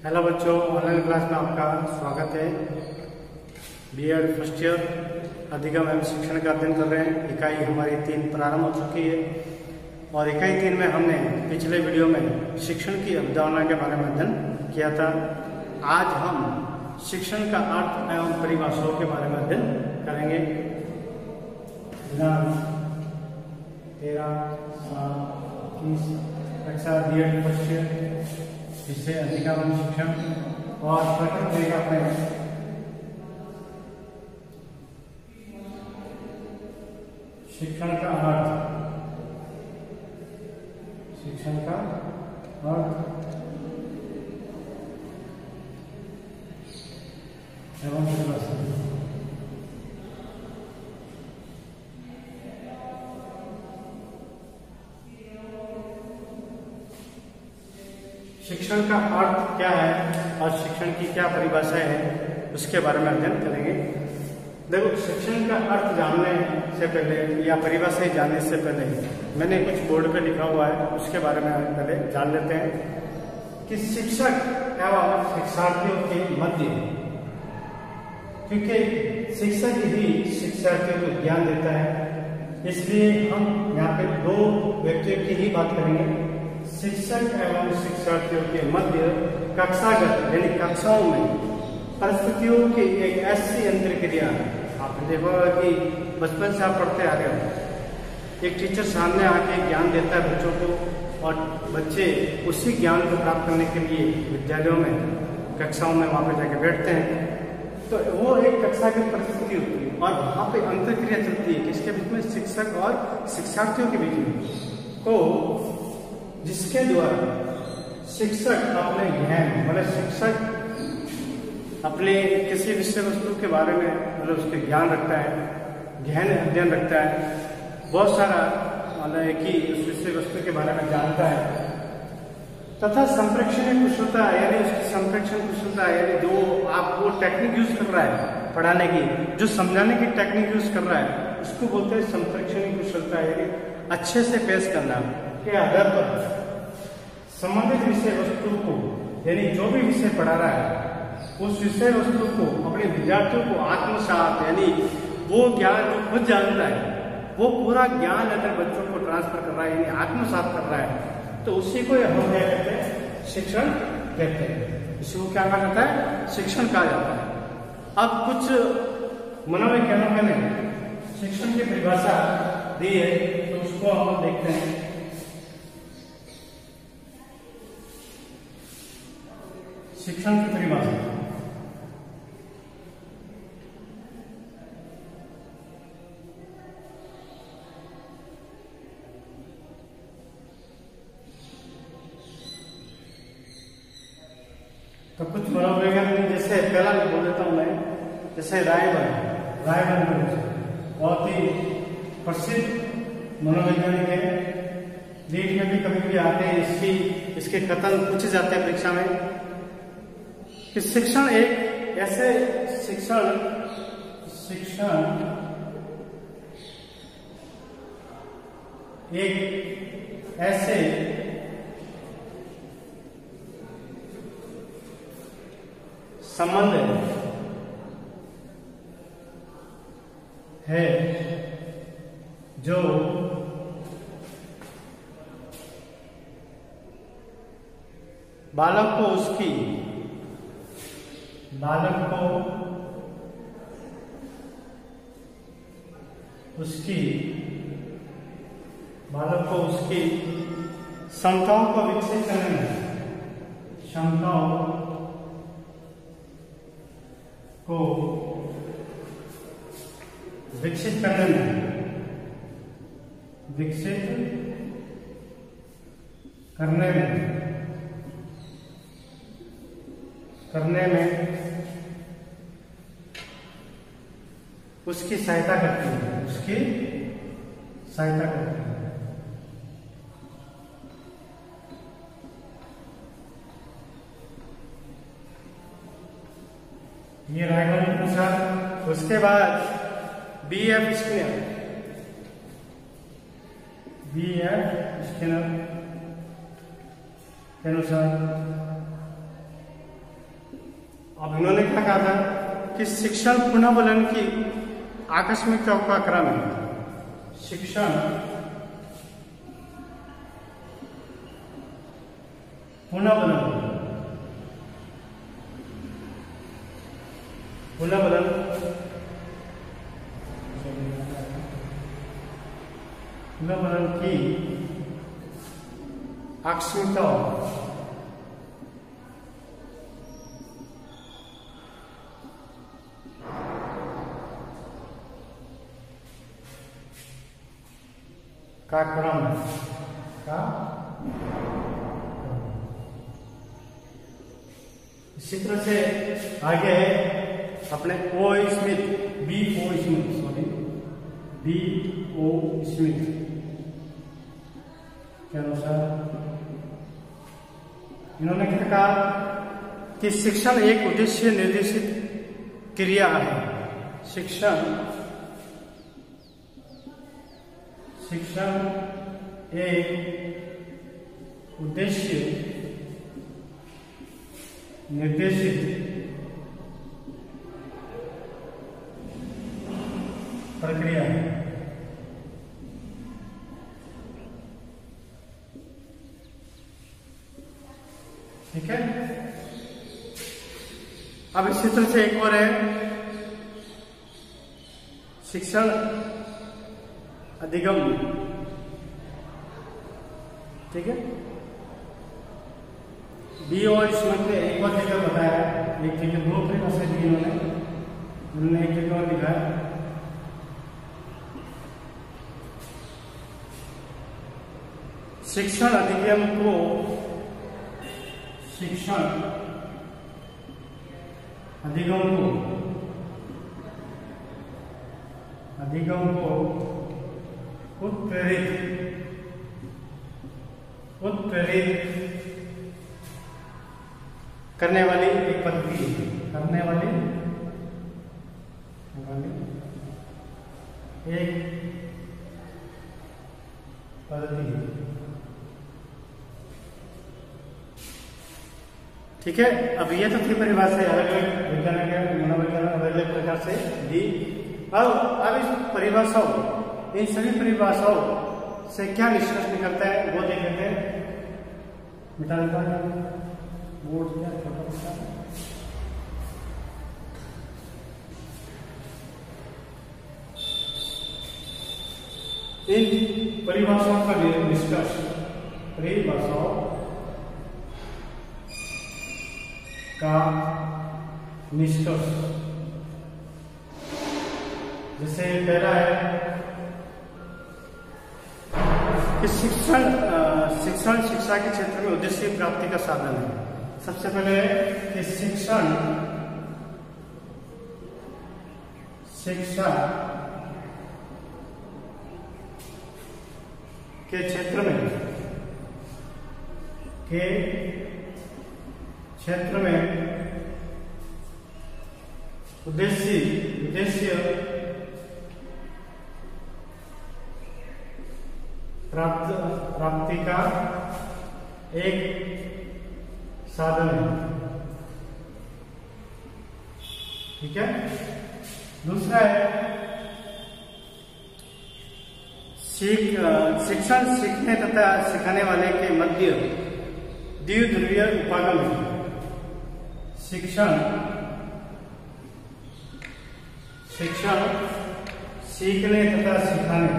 Hello बच्चों, online class में आपका स्वागत है। बीएड फर्स्ट ईयर अधिगम एवं शिक्षण का अध्ययन कर रहे हैं। इकाई हमारी 3 प्रारंभ हो चुकी है और इकाई 3 में हमने पिछले वीडियो में शिक्षण की अवधारणा के बारे में अध्ययन किया था। आज हम शिक्षण का अर्थ एवं परिभाषाओं के बारे में अध्ययन करेंगे। 13/7/21 कक्षा बीएड फर्स्ट ईयर विषय अधिगम शिक्षण और प्रकरण देगा अपने शिक्षण का अर्थ एवं परिभाषा। शिक्षण का अर्थ क्या है और शिक्षण की क्या परिभाषाएं हैं, उसके बारे में अध्ययन करेंगे। देखो, शिक्षण का अर्थ जानने से पहले या परिभाषाएं जानने से पहले मैंने कुछ बोर्ड पे लिखा हुआ है, उसके बारे में पहले जान लेते हैं कि शिक्षक एवं शिक्षार्थियों के मध्य, क्योंकि शिक्षक ही शिक्षार्थियों को ज्ञान देता है, इसलिए हम यहाँ पे 2 व्यक्तियों की ही बात करेंगे। शिक्षक एवं शिक्षार्थियों के मध्य कक्षागत यानी कक्षाओं में परिस्थितियों की एक ऐसी अंतर्क्रिया है। आपने देखा होगा कि बचपन से आप पढ़ते आ रहे हो, एक टीचर सामने आके ज्ञान देता है बच्चों को और बच्चे उसी ज्ञान को प्राप्त करने के लिए विद्यालयों में कक्षाओं में वहां पर जाके बैठते हैं। तो वो एक कक्षा की परिस्थिति होती है और वहां पे अंतर्क्रिया चलती है किसके बीच में, शिक्षक और शिक्षार्थियों के बीच में। तो जिसके द्वारा शिक्षक अपने ज्ञान मतलब शिक्षक अपने किसी विषय वस्तु के बारे में मतलब उसके ज्ञान रखता है, गहन अध्ययन रखता है, बहुत सारा मतलब कि उस विषय वस्तु के बारे में जानता है तथा संप्रेक्षण कुशलता यानी उसकी संप्रेक्षण कुशलता यानी जो आप वो टेक्निक यूज कर रहा है पढ़ाने की, जो समझाने की टेक्निक यूज कर रहा है, उसको बोलते हैं संप्रेक्षण कुशलता यानी अच्छे से पेश करना के आधार पर संबंधित विषय वस्तु को यानी जो भी विषय पढ़ा रहा है उस विषय वस्तु को अपने विद्यार्थियों को आत्मसात यानी वो ज्ञान जो खुद जान रहा है वो पूरा ज्ञान अगर बच्चों को ट्रांसफर कर रहा है यानी आत्मसात कर रहा है, तो उसी को हम क्या कहते हैं, शिक्षण कहते हैं। इसी को क्या कहा जाता है, शिक्षण कहा जाता है। अब कुछ मनोवैज्ञानिकों ने शिक्षण की परिभाषा दी है, तो उसको हम देखते हैं। शिक्षण की परिभाषा तो कुछ मनोवैज्ञानिक जैसे पहला बोल देता हूं मैं, जैसे रायबर्ग बहुत ही प्रसिद्ध मनोवैज्ञानिक है, नीट में भी कभी भी आते हैं, इसके कथन पूछे जाते हैं परीक्षा में कि शिक्षण एक ऐसे शिक्षण एक ऐसे संबंध है जो बालक को उसकी क्षमताओं को विकसित करने में उसकी सहायता करती है, ये रायबर्ग ने पूछा। उसके बाद B.F. स्किनर के अनुसार अब इन्होंने क्या कहा था कि शिक्षण पुनर्बलन की आकस्मिकता का क्रम है। शिक्षण पुनर्बलन की आकस्मिकता का क्रम का इसी तरह से आगे अपने ओ स्मिथ के अनुसार इन्होंने क्या कहा कि शिक्षण एक उद्देश्य निर्देशित क्रिया है। शिक्षण एक उद्देश्य निर्देशित प्रक्रिया है। ठीक है। अब इसी तरह से एक और है शिक्षण अधिगम। ठीक है। बी और स्मिथ ने एक और जगह बताया, एक जगह दो परिभाषा दी उन्होंने एक जगह और लिखा है शिक्षण अधिगम को उत्प्रेरित करने वाली एक पद्धति है। ठीक है। अब ये तो थी परिभाषा अलग अलग वैज्ञानिक मनोविज्ञान अलग अलग प्रकार से दी। अब इस परिभाषाओं, इन सभी परिभाषाओं से क्या निष्कर्ष निकलता है वो देख लेते हैं। मिटा देता है बोर्ड क्या छोटा इन परिभाषाओं का निष्कर्ष, जैसे पहला है कि शिक्षण शिक्षा के क्षेत्र में उद्देश्य प्राप्ति का साधन है। सबसे पहले है कि शिक्षा के क्षेत्र में उद्देश्य प्राप्ति का एक साधन है। ठीक है। दूसरा है शिक्षण सीखने तथा सिखाने वाले के मध्य द्विध्रुवीय उपागम है। शिक्षण सीखने तथा सिखाने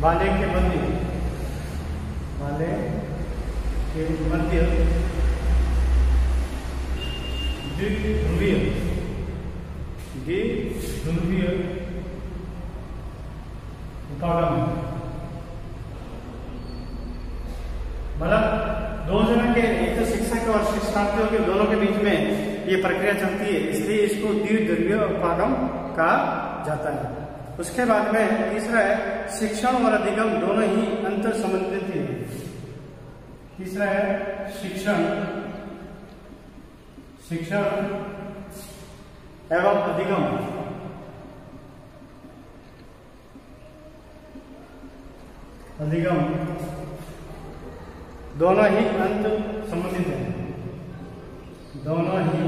वाले के मध्य द्विध्रुवीय उपागम, मतलब दो जन के, एक तो शिक्षक और शिक्षार्थियों के दोनों के बीच में ये प्रक्रिया चलती है, इसलिए इसको द्विध्रुवीय उपागम कहा जाता है। उसके बाद में तीसरा है शिक्षण और अधिगम दोनों ही अंतर संबंधित है। तीसरा है शिक्षण एवं अधिगम दोनों ही अंत संबंधित हैं, दोनों ही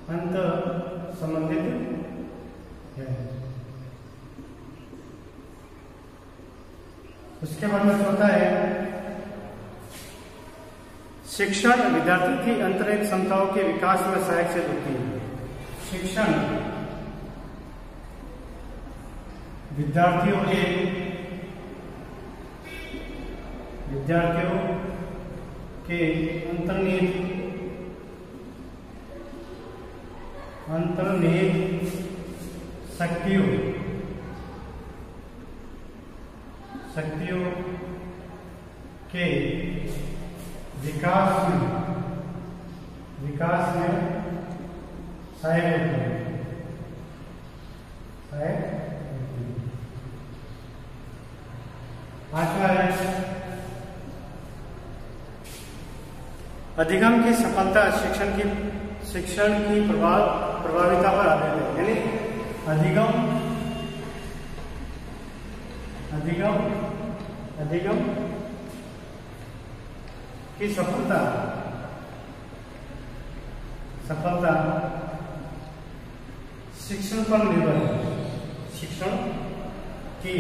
अंत संबंधित है। उसके बाद में होता है शिक्षण विद्यार्थी की आंतरिक क्षमताओं के विकास में सहायक सिद्ध होती है। शिक्षण विद्यार्थियों के अंतर्निहित शक्तियों के विकास में सहायक होती है। पांचवा है अधिगम की सफलता शिक्षण की प्रभाविता पर आधारित है। यानी अधिगम की सफलता शिक्षण पर निर्भर है। शिक्षण की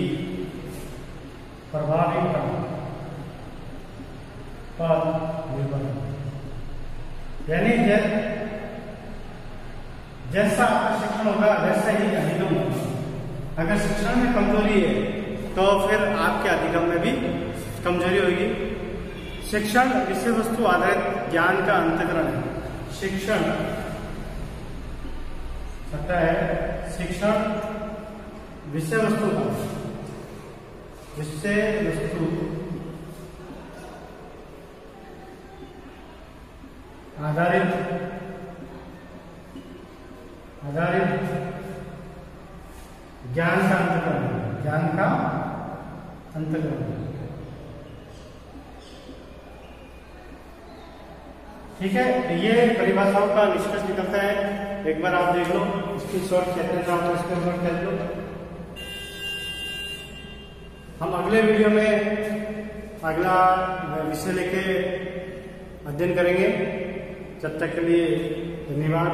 प्रभाविता पर निर्भर है। यानी जैसा आपका शिक्षण होगा वैसा ही अधिगम होगा। अगर शिक्षण में कमजोरी है तो फिर आपके अधिगम में भी कमजोरी होगी। शिक्षण विषय वस्तु आधारित ज्ञान का अंतःकरण है। शिक्षण विषय वस्तु आधारित ज्ञान का अंतःकरण। ठीक है, ये परिभाषाओं का निष्कर्ष निकलता है। एक बार आप देख लो, इसकी शॉर्ट चैप्टर कर लो। हम अगले वीडियो में अगला विषय लेके अध्ययन करेंगे। जब तक के लिए धन्यवाद।